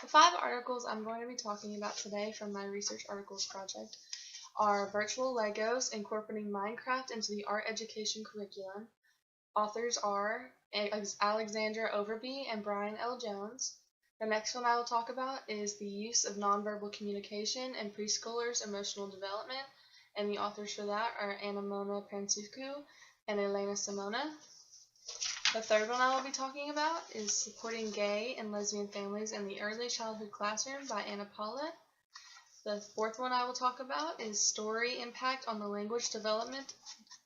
The 5 articles I'm going to be talking about today from my research articles project are Virtual Legos Incorporating Minecraft into the Art Education Curriculum. Authors are Alexandra Overby and Brian L. Jones. The next one I will talk about is the use of nonverbal communication in preschoolers' emotional development, and the authors for that are Anna-Mona Pansoukou and Elena Simona. The third one I will be talking about is Supporting Gay and Lesbian Families in the Early Childhood Classroom by Anna Paulett. The fourth one I will talk about is Story Impact on the Language Development,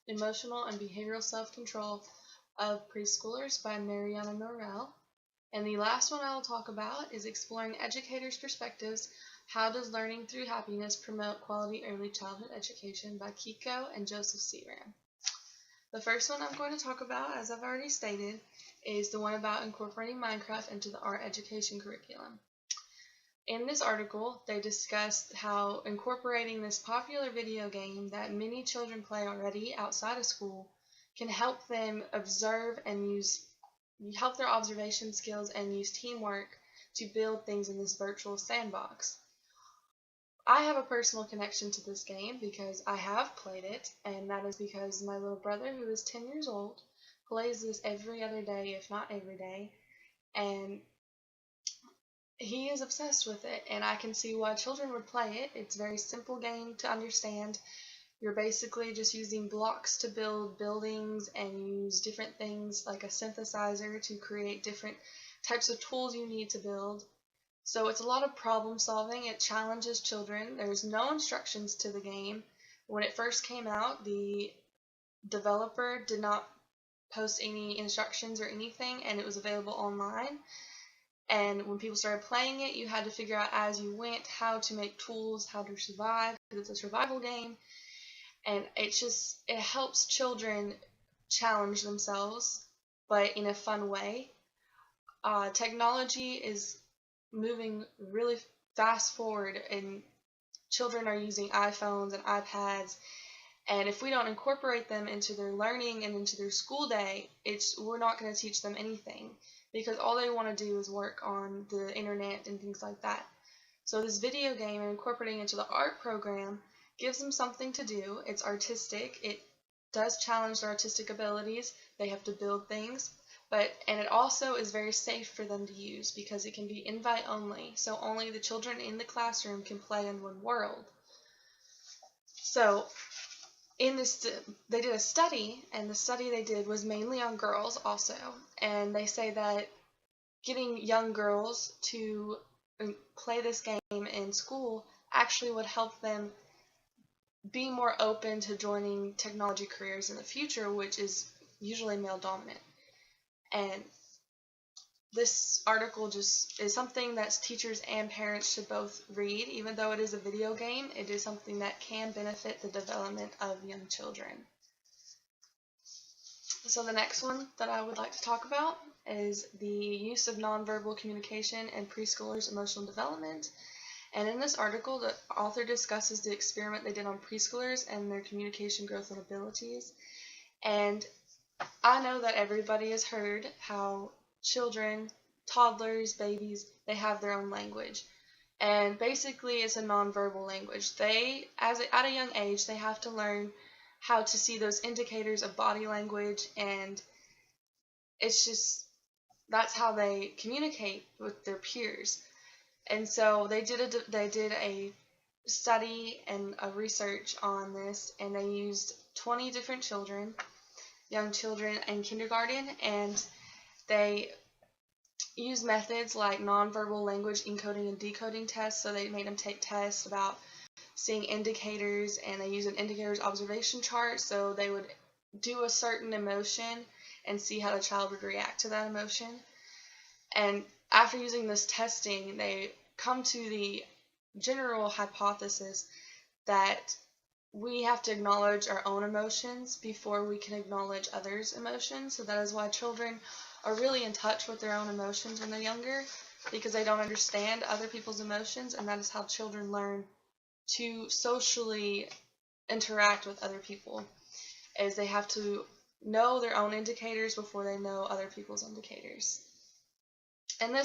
Emotional and Behavioral Self-Control of Preschoolers by Mariana Norell. And the last one I will talk about is Exploring Educators' Perspectives, How Does Learning Through Happiness Promote Quality Early Childhood Education by Kiko and Joseph Searam. The first one I'm going to talk about, as I've already stated, is the one about incorporating Minecraft into the art education curriculum. In this article, they discussed how incorporating this popular video game that many children play already outside of school can help them observe and help their observation skills and use teamwork to build things in this virtual sandbox. I have a personal connection to this game because I have played it, and that is because my little brother, who is 10 years old, plays this every other day, if not every day, and he is obsessed with it, and I can see why children would play it. It's a very simple game to understand. You're basically just using blocks to build buildings and use different things like a synthesizer to create different types of tools you need to build. So it's a lot of problem solving. It challenges children. There's no instructions to the game. When it first came out, the developer did not post any instructions or anything, and it was available online. And when people started playing it, you had to figure out as you went how to make tools, how to survive, because it's a survival game. And it helps children challenge themselves, but in a fun way. Technology is moving really fast forward, and children are using iPhones and iPads, and if we don't incorporate them into their learning and into their school day, we're not going to teach them anything, because all they want to do is work on the internet and things like that. So this video game, incorporating into the art program, gives them something to do. It's artistic. It does challenge their artistic abilities. They have to build things. And it also is very safe for them to use because it can be invite only, so only the children in the classroom can play in one world. So in this, they did a study, and the study they did was mainly on girls also, and they say that getting young girls to play this game in school actually would help them be more open to joining technology careers in the future, which is usually male dominant. And this article just is something that teachers and parents should both read. Even though it is a video game, it is something that can benefit the development of young children. So the next one that I would like to talk about is the use of nonverbal communication in preschoolers' emotional development. And in this article, the author discusses the experiment they did on preschoolers and their communication growth and abilities. And I know that everybody has heard how children, toddlers, babies, they have their own language. And basically it's a nonverbal language. They, at a young age, they have to learn how to see those indicators of body language, and that's how they communicate with their peers. And so they did a study and a research on this, and they used 20 different young children in kindergarten, and they used methods like nonverbal language encoding and decoding tests. So they made them take tests about seeing indicators, and they used an indicators observation chart. So they would do a certain emotion and see how the child would react to that emotion. And after using this testing, they come to the general hypothesis that we have to acknowledge our own emotions before we can acknowledge others' emotions. So that is why children are really in touch with their own emotions when they're younger, because they don't understand other people's emotions, and that is how children learn to socially interact with other people, is they have to know their own indicators before they know other people's indicators. And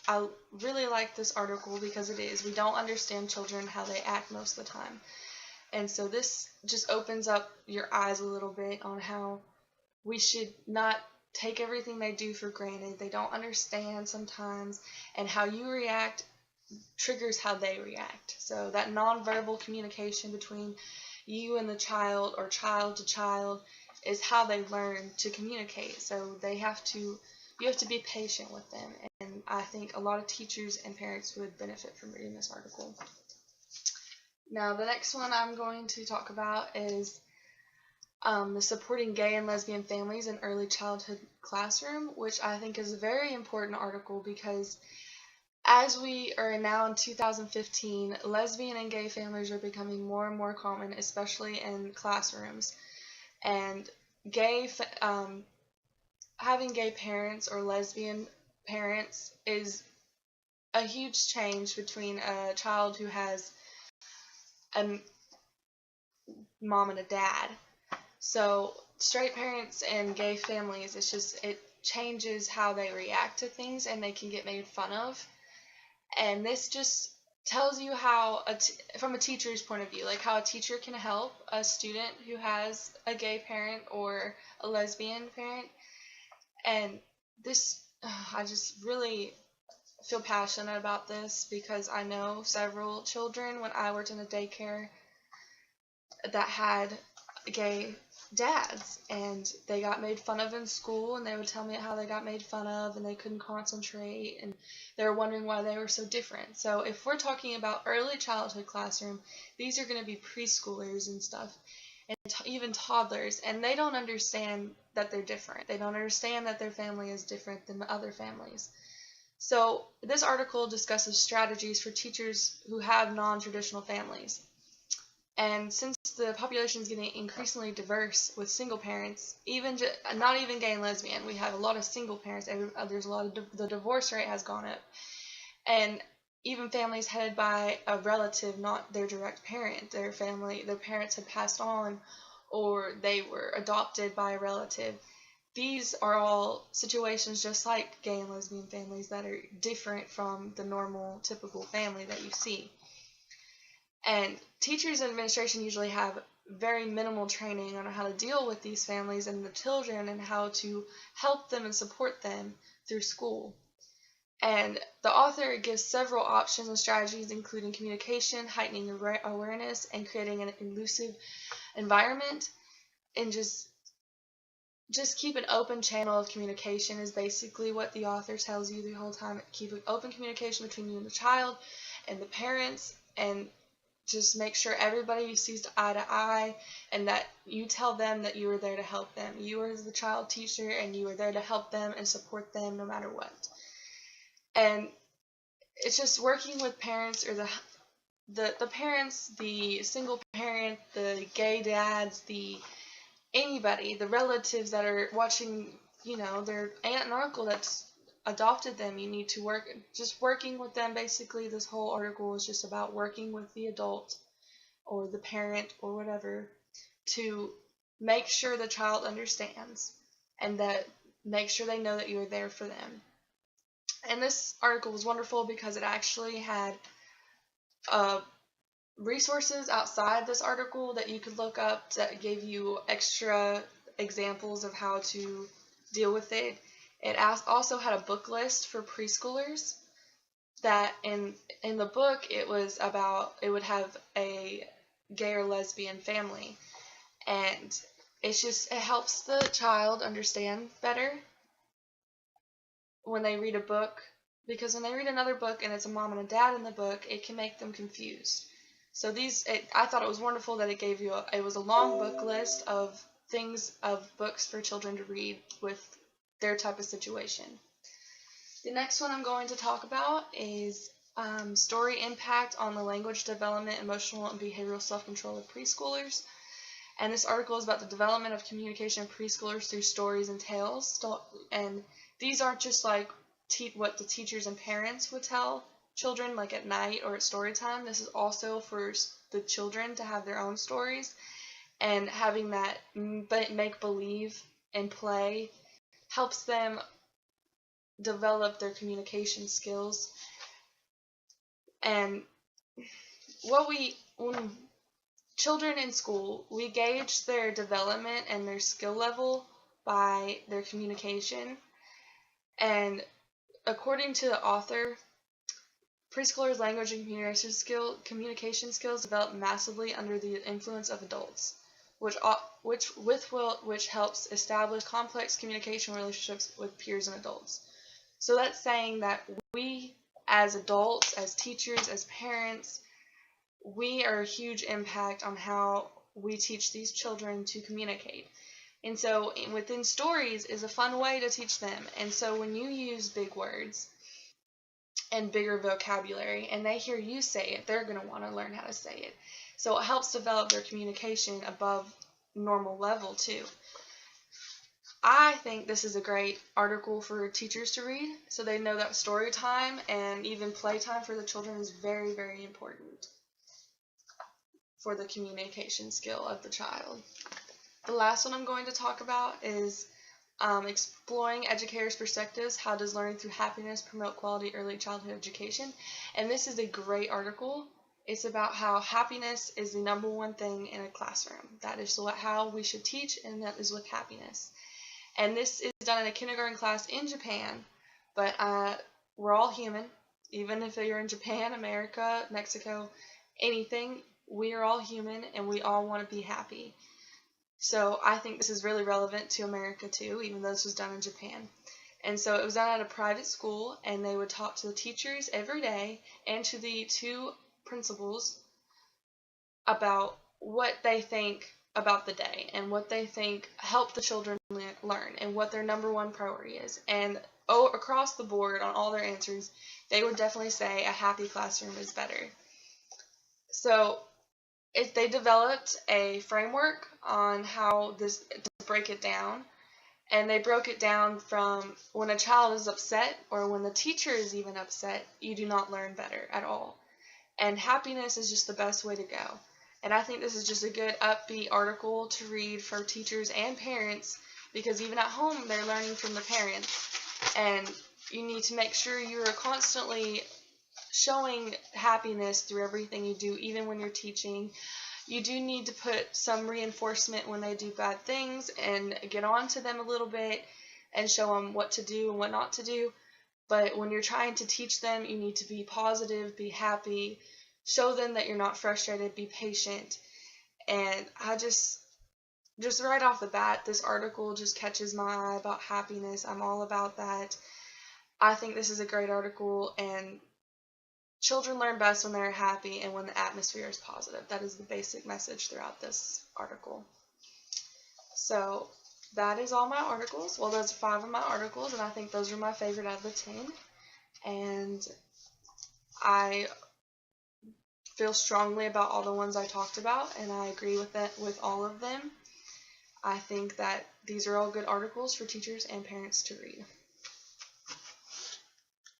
I really like this article because we don't understand children how they act most of the time. And so this just opens up your eyes a little bit on how we should not take everything they do for granted. They don't understand sometimes, and how you react triggers how they react. So that nonverbal communication between you and the child, or child to child, is how they learn to communicate. So you have to be patient with them, and I think a lot of teachers and parents would benefit from reading this article. Now, the next one I'm going to talk about is the Supporting Gay and Lesbian Families in Early Childhood Classroom, which I think is a very important article because as we are now in 2015, lesbian and gay families are becoming more and more common, especially in classrooms. And having gay parents or lesbian parents is a huge change between a child who has a mom and a dad. So straight parents and gay families, it changes how they react to things, and they can get made fun of. And this just tells you how, from a teacher's point of view, like how a teacher can help a student who has a gay parent or a lesbian parent. And I just really feel passionate about this because I know several children when I worked in a daycare that had gay dads, and they got made fun of in school, and they would tell me how they got made fun of and they couldn't concentrate, and they were wondering why they were so different. So if we're talking about early childhood classroom, these are going to be preschoolers and stuff, and even toddlers, and they don't understand that they're different. They don't understand that their family is different than other families. So this article discusses strategies for teachers who have non-traditional families. And since the population is getting increasingly diverse with single parents, not even gay and lesbian, we have a lot of single parents. There's a lot of the divorce rate has gone up, and even families headed by a relative, not their direct parent. Their parents had passed on, or they were adopted by a relative. These are all situations just like gay and lesbian families that are different from the normal, typical family that you see. And teachers and administration usually have very minimal training on how to deal with these families and the children, and how to help them and support them through school. And the author gives several options and strategies, including communication, heightening awareness, and creating an inclusive environment. And just keep an open channel of communication is basically what the author tells you the whole time. Keep an open communication between you and the child and the parents, and just make sure everybody sees eye to eye, and that you tell them that you are there to help them. You are the child teacher, and you are there to help them and support them no matter what. And it's just working with parents, or the parents, the single parent, the gay dads, anybody, the relatives that are watching, their aunt and uncle that's adopted them. You need to working with them. Basically, this whole article is just about working with the adult or the parent or whatever to make sure the child understands, and that make sure they know that you're there for them. And this article was wonderful because it actually had resources outside this article that you could look up that gave you extra examples of how to deal with it. It also had a book list for preschoolers that in the book it would have a gay or lesbian family, and it helps the child understand better when they read a book, because when they read another book and it's a mom and a dad in the book, it can make them confused. So I thought it was wonderful that it was a long book list of books for children to read with their type of situation. The next one I'm going to talk about is story impact on the language development, emotional and behavioral self-control of preschoolers. And this article is about the development of communication of preschoolers through stories and tales. And these aren't just like what the teachers and parents would tell children like at night or at story time. This is also for the children to have their own stories, and having that make believe and play helps them develop their communication skills. And when children in school, we gauge their development and their skill level by their communication. And according to the author, preschoolers' language and communication skills develop massively under the influence of adults, which helps establish complex communication relationships with peers and adults. So that's saying that we, as adults, as teachers, as parents, we are a huge impact on how we teach these children to communicate. And so within stories is a fun way to teach them. And so when you use big words and bigger vocabulary and they hear you say it, they're going to want to learn how to say it. So it helps develop their communication above normal level too. I think this is a great article for teachers to read, so they know that story time and even playtime for the children is very, very important for the communication skill of the child. The last one I'm going to talk about is exploring educators' perspectives. How does learning through happiness promote quality early childhood education? And this is a great article. It's about how happiness is the number one thing in a classroom. That is how we should teach, and that is with happiness. And this is done in a kindergarten class in Japan, but we're all human. Even if you're in Japan, America, Mexico, anything, we are all human and we all want to be happy. So I think this is really relevant to America too, even though this was done in Japan. And so it was done at a private school, and they would talk to the teachers every day and to the two principals about what they think about the day and what they think help the children learn and what their number one priority is. And across the board on all their answers, they would definitely say a happy classroom is better. So they developed a framework on how to break it down. And they broke it down from when a child is upset or when the teacher is even upset, you do not learn better at all. And happiness is just the best way to go. And I think this is just a good upbeat article to read for teachers and parents, because even at home they're learning from the parents. And you need to make sure you're constantly showing happiness through everything you do, even when you're teaching. You do need to put some reinforcement when they do bad things and get on to them a little bit and show them what to do and what not to do. But when you're trying to teach them, you need to be positive, be happy, show them that you're not frustrated, be patient. And I just right off the bat, this article just catches my eye about happiness. I'm all about that. I think this is a great article, and children learn best when they're happy and when the atmosphere is positive. That is the basic message throughout this article. So that is all my articles. Well, those are 5 of my articles, and I think those are my favorite out of the 10. And I feel strongly about all the ones I talked about, and I agree with all of them. I think that these are all good articles for teachers and parents to read.